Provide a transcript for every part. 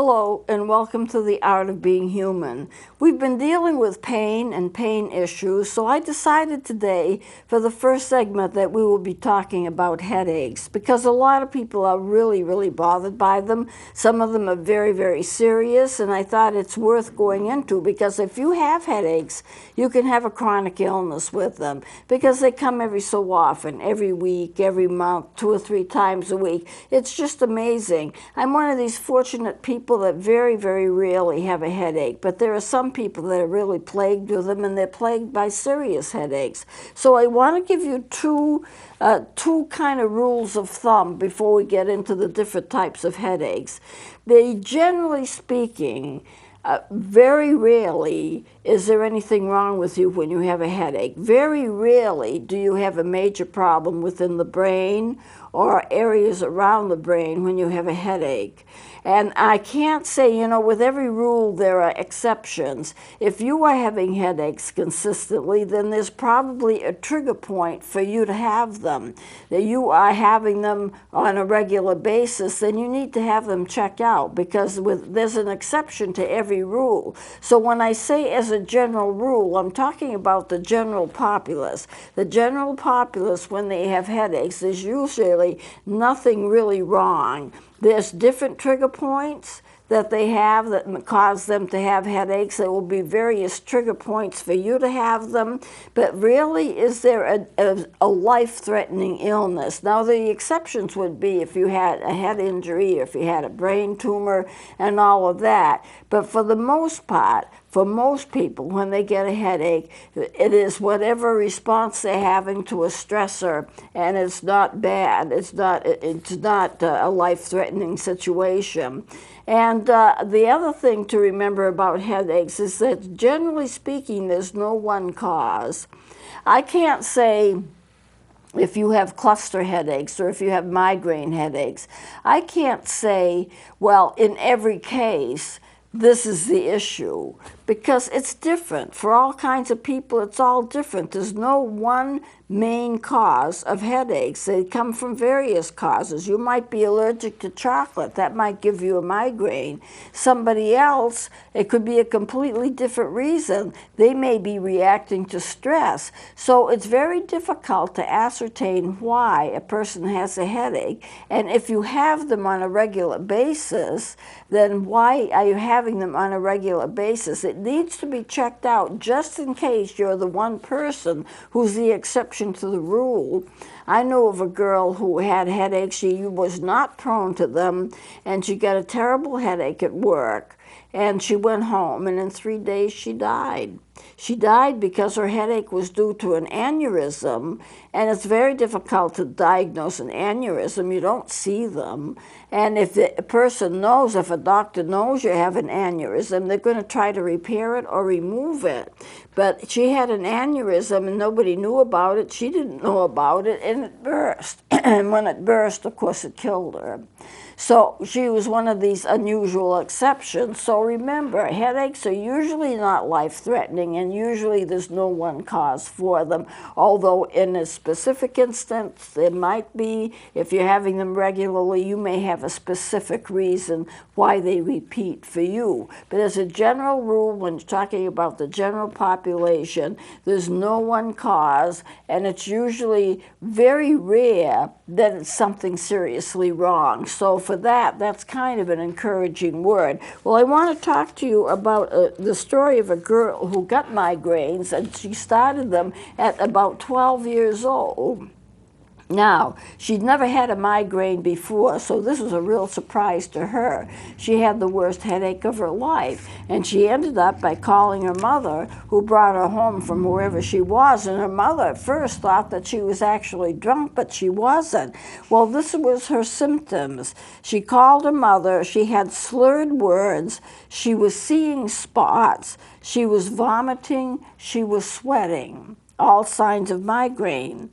Hello and welcome to the Art of Being Human. We've been dealing with pain and pain issues, so I decided today for the first segment that we will be talking about headaches because a lot of people are really bothered by them. Some of them are very serious, and I thought it's worth going into because if you have headaches, you can have a chronic illness with them because they come every so often, every week, every month, 2 or 3 times a week. It's just amazing. I'm one of these fortunate people that very rarely have a headache, but there are some people that are really plagued with them, and they're plagued by serious headaches. So I want to give you two kind of rules of thumb before we get into the different types of headaches. They, generally speaking, very rarely is there anything wrong with you when you have a headache. Very rarely do you have a major problem within the brain or areas around the brain when you have a headache. And I can't say, you know, with every rule there are exceptions. If you are having headaches consistently, then there's probably a trigger point for you to have them. That you are having them on a regular basis, then you need to have them checked out because there's an exception to every rule. So when I say as a general rule, I'm talking about the general populace. The general populace, when they have headaches, there's usually nothing really wrong. There's different trigger points that they have that cause them to have headaches. There will be various trigger points for you to have them, but rarely is there a life-threatening illness. Now, the exceptions would be if you had a head injury, or if you had a brain tumor, and all of that. But for the most part, for most people, when they get a headache, it is whatever response they're having to a stressor, and it's not bad. It's not a life-threatening situation. And the other thing to remember about headaches is that, generally speaking, there's no one cause. I can't say if you have cluster headaches or if you have migraine headaches. I can't say, well, in every case, this is the issue, because it's different. For all kinds of people, it's all different. There's no one main cause of headaches. They come from various causes. You might be allergic to chocolate. That might give you a migraine. Somebody else, it could be a completely different reason. They may be reacting to stress. So it's very difficult to ascertain why a person has a headache. And if you have them on a regular basis, then why are you having them on a regular basis? It needs to be checked out just in case you're the one person who's the exception to the rule. I know of a girl who had headaches. She was not prone to them, and she got a terrible headache at work, and she went home, and in 3 days she died. She died because her headache was due to an aneurysm, and it's very difficult to diagnose an aneurysm. You don't see them. And if the person knows, if a doctor knows you have an aneurysm, they're going to try to repair it or remove it. But she had an aneurysm and nobody knew about it. She didn't know about it, and it burst. And when it burst, of course, it killed her. So she was one of these unusual exceptions. So remember, headaches are usually not life-threatening, and usually there's no one cause for them. Although in a specific instance, there might be. If you're having them regularly, you may have a specific reason why they repeat for you. But as a general rule, when you're talking about the general population, there's no one cause, and it's usually very rare that it's something seriously wrong. So for that, that's kind of an encouraging word. Well, I want to talk to you about the story of a girl who got migraines, and she started them at about 12 years old. Now, she'd never had a migraine before, so this was a real surprise to her. She had the worst headache of her life, and she ended up by calling her mother, who brought her home from wherever she was, and her mother at first thought that she was actually drunk, but she wasn't. Well, this was her symptoms. She called her mother. She had slurred words. She was seeing spots. She was vomiting. She was sweating. All signs of migraine.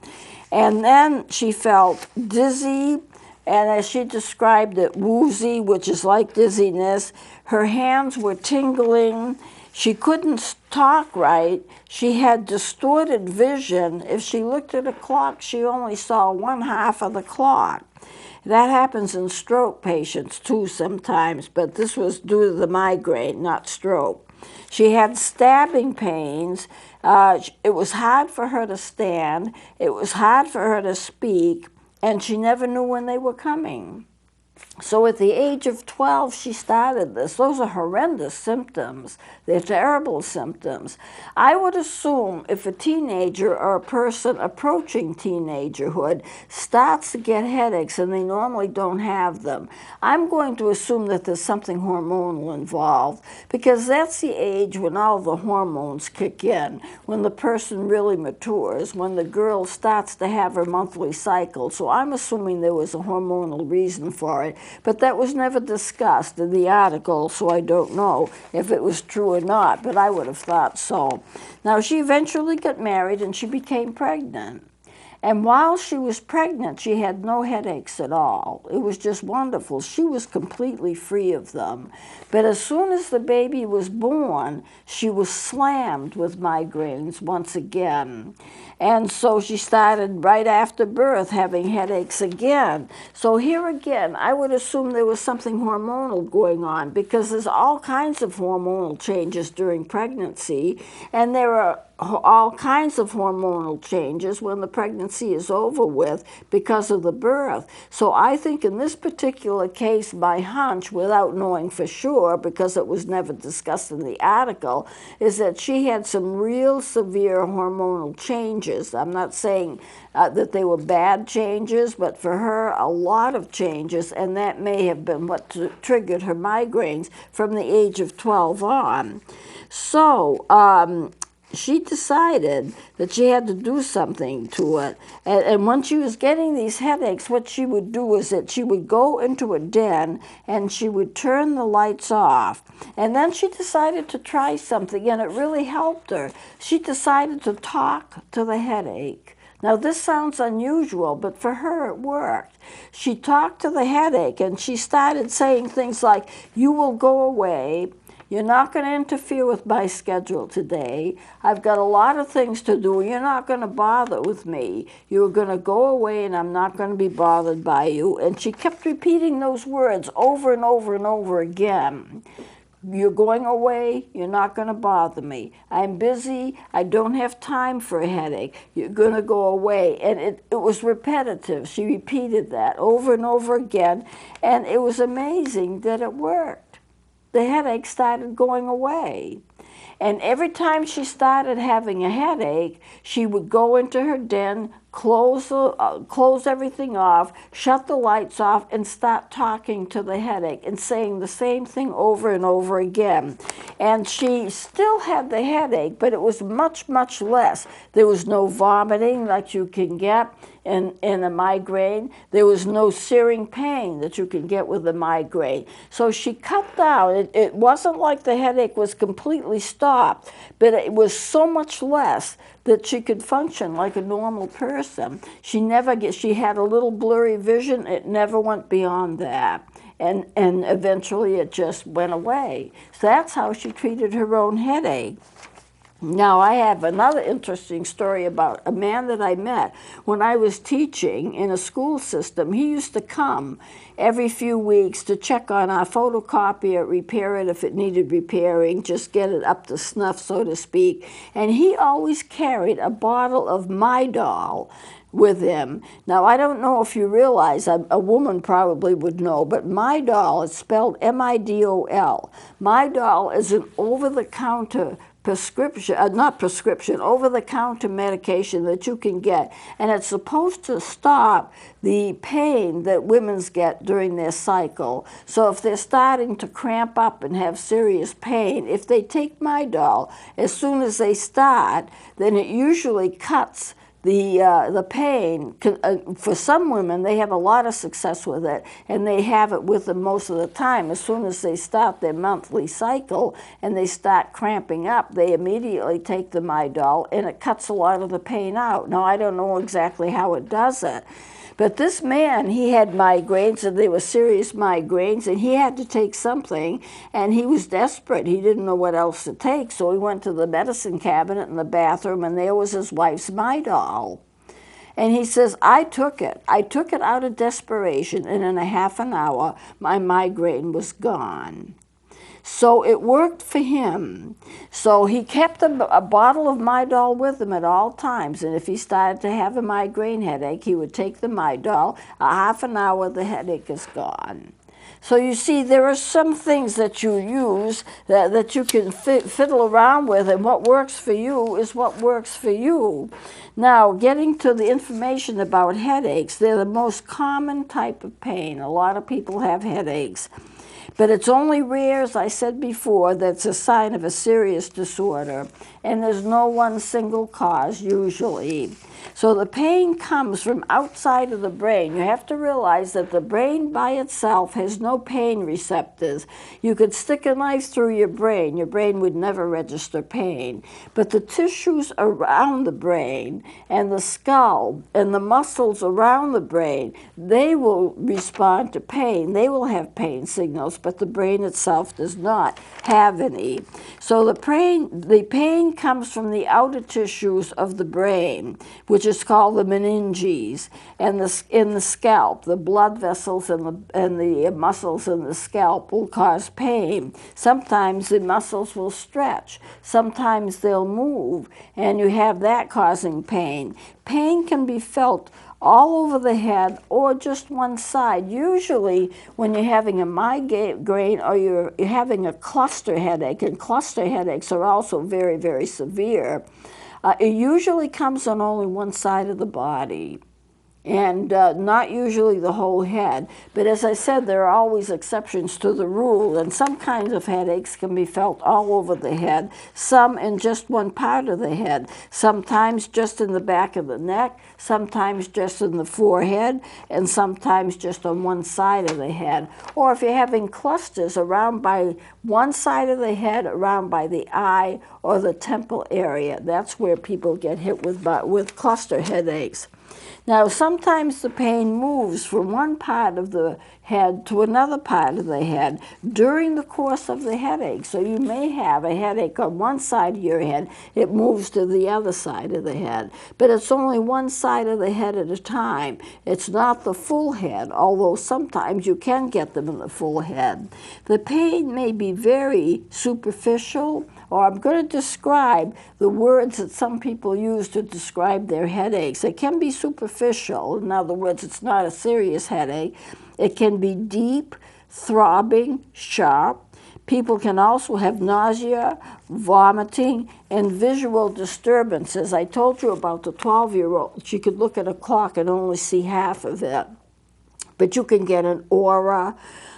And then she felt dizzy, and as she described it, woozy, which is like dizziness. Her hands were tingling. She couldn't talk right. She had distorted vision. If she looked at a clock, she only saw one half of the clock. That happens in stroke patients too sometimes, but this was due to the migraine, not stroke. She had stabbing pains. It was hard for her to stand. It was hard for her to speak, and she never knew when they were coming. So at the age of 12, she started this. Those are horrendous symptoms. They're terrible symptoms. I would assume if a teenager or a person approaching teenagerhood starts to get headaches and they normally don't have them, I'm going to assume that there's something hormonal involved, because that's the age when all the hormones kick in, when the person really matures, when the girl starts to have her monthly cycle. So I'm assuming there was a hormonal reason for it. But that was never discussed in the article, so I don't know if it was true or not, but I would have thought so. Now, she eventually got married and she became pregnant. And while she was pregnant, she had no headaches at all. It was just wonderful. She was completely free of them. But as soon as the baby was born, she was slammed with migraines once again. And so she started right after birth having headaches again. So here again, I would assume there was something hormonal going on, because there's all kinds of hormonal changes during pregnancy, and there are all kinds of hormonal changes when the pregnancy is over with because of the birth. So I think in this particular case, my hunch, without knowing for sure, because it was never discussed in the article, is that she had some real severe hormonal changes. I'm not saying that they were bad changes, but for her, a lot of changes, and that may have been what triggered her migraines from the age of 12 on. So, she decided that she had to do something to it. And when she was getting these headaches, what she would do is that she would go into a den and she would turn the lights off. And then she decided to try something, and it really helped her. She decided to talk to the headache. Now, this sounds unusual, but for her it worked. She talked to the headache, and she started saying things like, "You will go away. You're not going to interfere with my schedule today. I've got a lot of things to do. You're not going to bother with me. You're going to go away, and I'm not going to be bothered by you." And she kept repeating those words over and over and over again. "You're going away. You're not going to bother me. I'm busy. I don't have time for a headache. You're going to go away." And it was repetitive. She repeated that over and over again, and it was amazing that it worked. The headache started going away. And every time she started having a headache, she would go into her den, close everything off, shut the lights off, and start talking to the headache and saying the same thing over and over again. And she still had the headache, but it was much, much less. There was no vomiting like you can get in a migraine. There was no searing pain that you can get with a migraine. So she cut down. It wasn't like the headache was completely stopped, but it was so much less that she could function like a normal person. She had a little blurry vision. It never went beyond that. And eventually it just went away. So that's how she treated her own headache. Now, I have another interesting story about a man that I met when I was teaching in a school system. He used to come every few weeks to check on our photocopier, repair it if it needed repairing, just get it up to snuff, so to speak. And he always carried a bottle of Midol with him. Now, I don't know if you realize, a woman probably would know, but Midol is spelled M-I-D-O-L. Midol is an over-the-counter over-the-counter medication that you can get, and it's supposed to stop the pain that women get during their cycle. So if they're starting to cramp up and have serious pain, if they take Midol, as soon as they start, then it usually cuts the pain. For some women, they have a lot of success with it, and they have it with them most of the time. As soon as they start their monthly cycle and they start cramping up, they immediately take the Midol, and it cuts a lot of the pain out. Now, I don't know exactly how it does it, But this man, he had migraines, and they were serious migraines, and he had to take something, and he was desperate. He didn't know what else to take, so he went to the medicine cabinet in the bathroom, and there was his wife's Midol. And he says, I took it. I took it out of desperation, and in a half an hour, my migraine was gone. So it worked for him. So he kept a bottle of Midol with him at all times. And if he started to have a migraine headache, he would take the Midol. A half an hour, the headache is gone. So you see, there are some things that you use that you can fiddle around with, and what works for you is what works for you. Now, getting to the information about headaches, they're the most common type of pain. A lot of people have headaches. But it's only rare, as I said before, that's a sign of a serious disorder, and there's no one single cause usually. So the pain comes from outside of the brain. You have to realize that the brain by itself has no pain receptors. You could stick a knife through your brain would never register pain. But the tissues around the brain and the skull and the muscles around the brain, they will respond to pain. They will have pain signals, but the brain itself does not have any. So the pain comes from the outer tissues of the brain, which is called the meninges, and in the scalp, the blood vessels and the muscles in the scalp will cause pain. Sometimes the muscles will stretch. Sometimes they'll move, and you have that causing pain. Pain can be felt all over the head or just one side. Usually when you're having a migraine or you're having a cluster headache, and cluster headaches are also very, very severe, it usually comes on only one side of the body, and not usually the whole head. But as I said, there are always exceptions to the rule, and some kinds of headaches can be felt all over the head, some in just one part of the head, sometimes just in the back of the neck, sometimes just in the forehead, and sometimes just on one side of the head. Or if you're having clusters around by one side of the head, around by the eye or the temple area, that's where people get hit with cluster headaches. Now, sometimes the pain moves from one part of the head to another part of the head during the course of the headache. So you may have a headache on one side of your head, it moves to the other side of the head. But it's only one side of the head at a time. It's not the full head, although sometimes you can get them in the full head. The pain may be very superficial, or I'm going to describe the words that some people use to describe their headaches. It can be superficial. In other words, it's not a serious headache. It can be deep, throbbing, sharp. People can also have nausea, vomiting, and visual disturbances. I told you about the 12-year-old. She could look at a clock and only see half of it. But you can get an aura,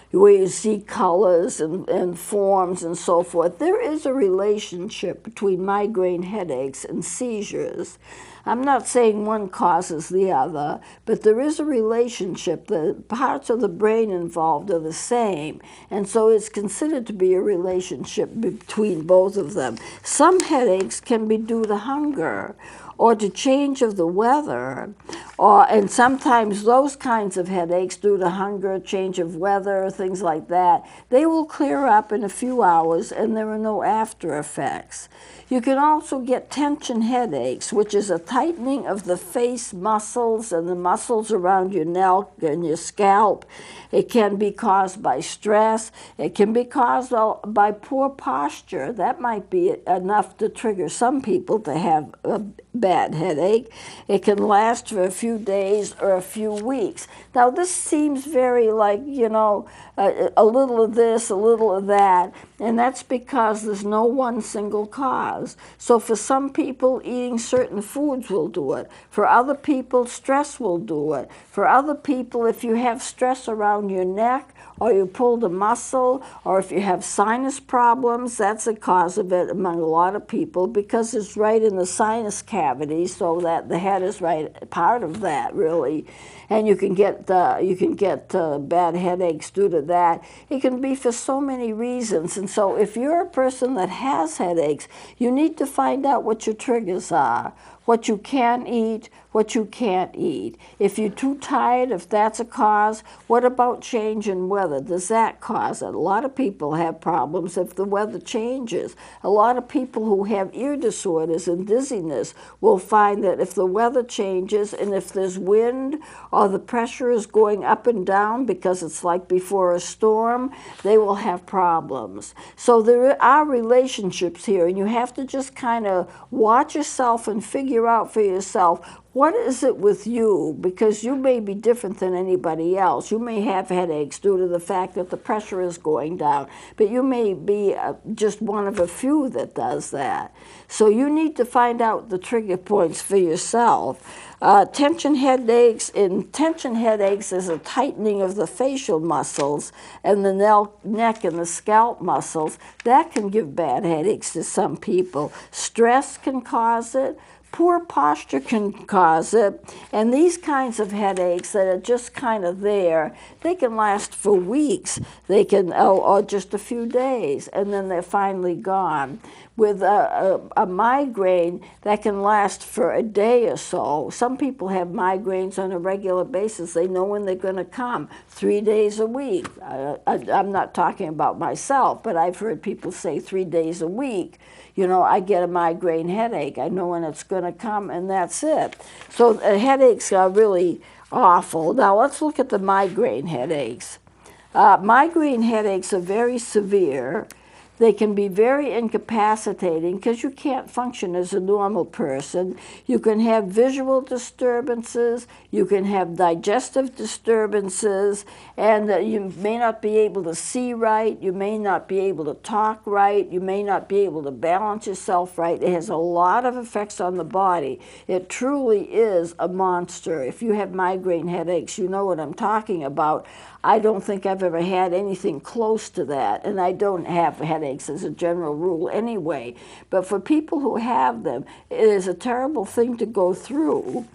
where you see colors and forms and so forth. There is a relationship between migraine headaches and seizures. I'm not saying one causes the other, but there is a relationship. The parts of the brain involved are the same, and so it's considered to be a relationship between both of them. Some headaches can be due to hunger or to change of the weather, and sometimes those kinds of headaches due to hunger, change of weather, things like that, they will clear up in a few hours and there are no after effects. You can also get tension headaches, which is a tightening of the face muscles and the muscles around your neck and your scalp. It can be caused by stress. It can be caused by poor posture. That might be enough to trigger some people to have a bad headache. It can last for a few days or a few weeks. Now, this seems very like, you know, a little of this, a little of that, and that's because there's no one single cause. So for some people, eating certain foods will do it. For other people, stress will do it. For other people, if you have stress around your neck, or you pulled a muscle, or if you have sinus problems, that's a cause of it among a lot of people, because it's right in the sinus cavity, so that the head is right part of that, really. And you can get bad headaches due to that. It can be for so many reasons. And so if you're a person that has headaches, you need to find out what your triggers are. what you can eat, what you can't eat. If you're too tired, if that's a cause, what about change in weather? Does that cause it? A lot of people have problems if the weather changes. A lot of people who have ear disorders and dizziness will find that if the weather changes and if there's wind or the pressure is going up and down because it's like before a storm, they will have problems. So there are relationships here, and you have to just kind of watch yourself and figure out for yourself, what is it with you? Because you may be different than anybody else. You may have headaches due to the fact that the pressure is going down, but you may be just one of a few that does that. So you need to find out the trigger points for yourself. Tension headaches is a tightening of the facial muscles and the neck and the scalp muscles. That can give bad headaches to some people. Stress can cause it. Poor posture can cause it, and these kinds of headaches that are just kind of there, they can last for weeks, they can, or just a few days, and then they're finally gone. With a migraine, that can last for a day or so. Some people have migraines on a regular basis. They know when they're going to come, 3 days a week. I'm not talking about myself, but I've heard people say 3 days a week. You know, I get a migraine headache. I know when it's going to come, and that's it. So headaches are really awful. Now, let's look at the migraine headaches. Migraine headaches are very severe. They can be very incapacitating because you can't function as a normal person. You can have visual disturbances, you can have digestive disturbances, and you may not be able to see right, you may not be able to talk right, you may not be able to balance yourself right. It has a lot of effects on the body. It truly is a monster. If you have migraine headaches, you know what I'm talking about. I don't think I've ever had anything close to that, and I don't have headaches as a general rule anyway. But for people who have them, it is a terrible thing to go through.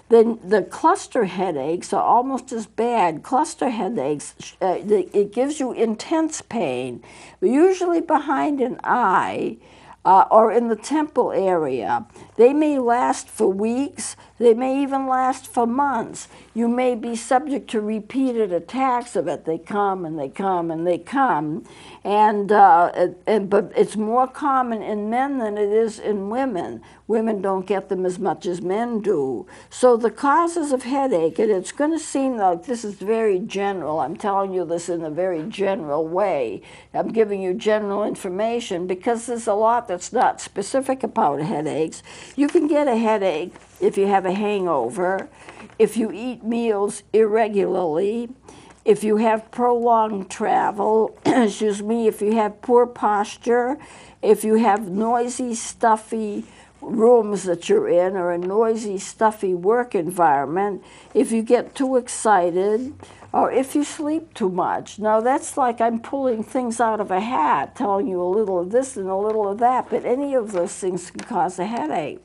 Then the cluster headaches are almost as bad. Cluster headaches, it gives you intense pain, usually behind an eye, or in the temple area. They may last for weeks. They may even last for months. You may be subject to repeated attacks of it. They come and they come and they come. But it's more common in men than it is in women. Women don't get them as much as men do. So the causes of headache, and it's going to seem like this is very general. I'm telling you this in a very general way. I'm giving you general information because there's a lot that's not specific about headaches. You can get a headache if you have a hangover, if you eat meals irregularly, if you have prolonged travel, excuse me, if you have poor posture, if you have noisy, stuffy rooms that you're in or a noisy, stuffy work environment, if you get too excited, or if you sleep too much. Now that's like I'm pulling things out of a hat, telling you a little of this and a little of that, but any of those things can cause a headache.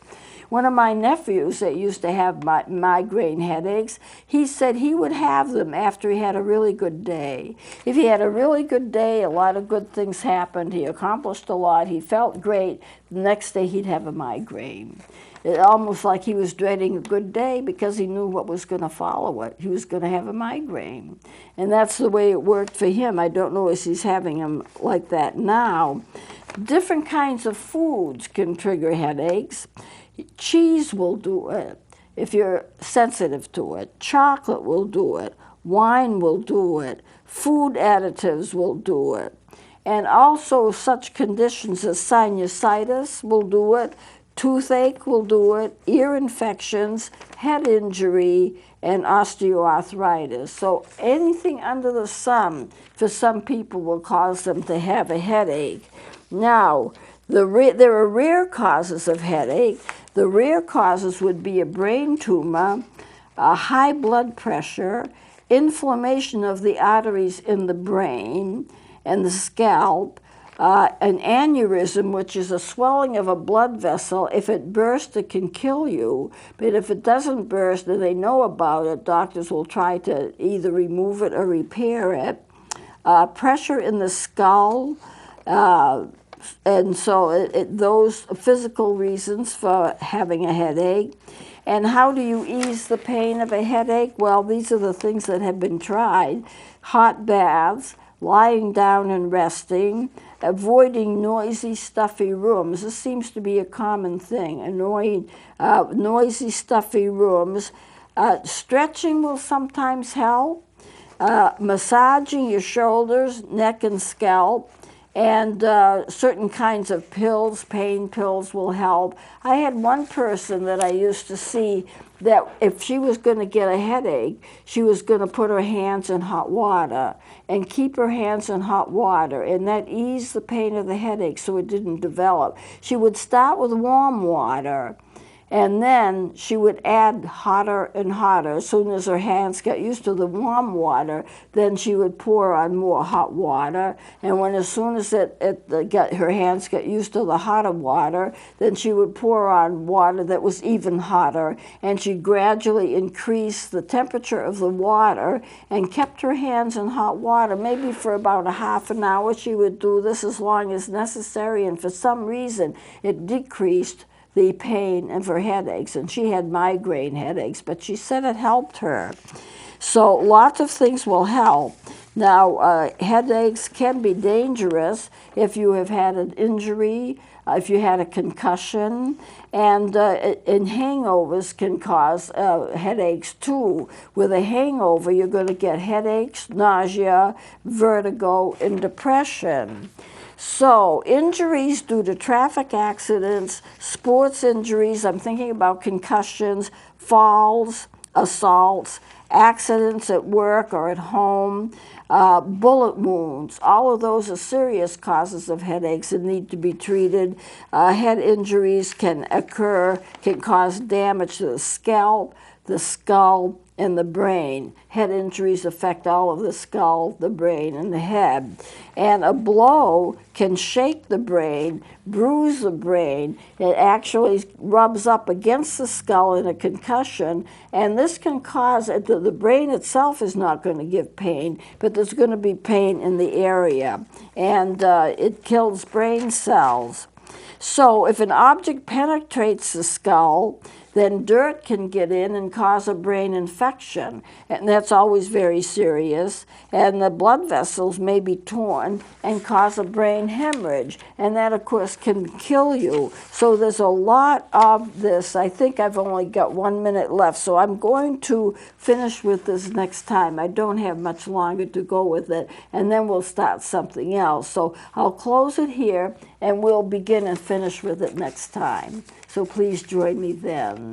One of my nephews that used to have migraine headaches, he said he would have them after he had a really good day. If he had a really good day, a lot of good things happened, he accomplished a lot, he felt great, the next day he'd have a migraine. It almost like he was dreading a good day because he knew what was going to follow it. He was going to have a migraine. And that's the way it worked for him. I don't know if he's having them like that now. Different kinds of foods can trigger headaches. Cheese will do it if you're sensitive to it. Chocolate will do it. Wine will do it. Food additives will do it. And also such conditions as sinusitis will do it. Toothache will do it, ear infections, head injury, and osteoarthritis. So anything under the sun for some people will cause them to have a headache. Now, there are rare causes of headache. The rare causes would be a brain tumor, a high blood pressure, inflammation of the arteries in the brain and the scalp, an aneurysm, which is a swelling of a blood vessel. If it bursts, it can kill you. But if it doesn't burst and they know about it, doctors will try to either remove it or repair it. Pressure in the skull, And so those physical reasons for having a headache. And how do you ease the pain of a headache? Well, these are the things that have been tried. Hot baths, lying down and resting, avoiding noisy, stuffy rooms. This seems to be a common thing, noisy, stuffy rooms. Stretching will sometimes help. Massaging your shoulders, neck, and scalp. And certain kinds of pills, pain pills, will help. I had one person that I used to see that if she was going to get a headache, she was going to put her hands in hot water and keep her hands in hot water, and that eased the pain of the headache so it didn't develop. She would start with warm water, and then she would add hotter and hotter. As soon as her hands got used to the warm water, then she would pour on more hot water. And as soon as her hands got used to the hotter water, then she would pour on water that was even hotter. And she gradually increased the temperature of the water and kept her hands in hot water. Maybe for about a half an hour she would do this, as long as necessary. And for some reason, it decreased the pain of her headaches, and she had migraine headaches, but she said it helped her. So lots of things will help. Now, headaches can be dangerous if you have had an injury, if you had a concussion, and hangovers can cause headaches too. With a hangover, you're going to get headaches, nausea, vertigo, and depression. So, injuries due to traffic accidents, sports injuries, I'm thinking about concussions, falls, assaults, accidents at work or at home, bullet wounds. All of those are serious causes of headaches and need to be treated. Head injuries can cause damage to the scalp, the skull, and the brain. Head injuries affect all of the skull, the brain, and the head. And a blow can shake the brain, bruise the brain. It actually rubs up against the skull in a concussion, and this can cause the brain itself is not going to give pain, but there's going to be pain in the area, and it kills brain cells. So if an object penetrates the skull, then dirt can get in and cause a brain infection, and that's always very serious. And the blood vessels may be torn and cause a brain hemorrhage, and that, of course, can kill you. So there's a lot of this. I think I've only got 1 minute left, so I'm going to finish with this next time. I don't have much longer to go with it, and then we'll start something else. So I'll close it here, and we'll begin and finish with it next time. So please join me then.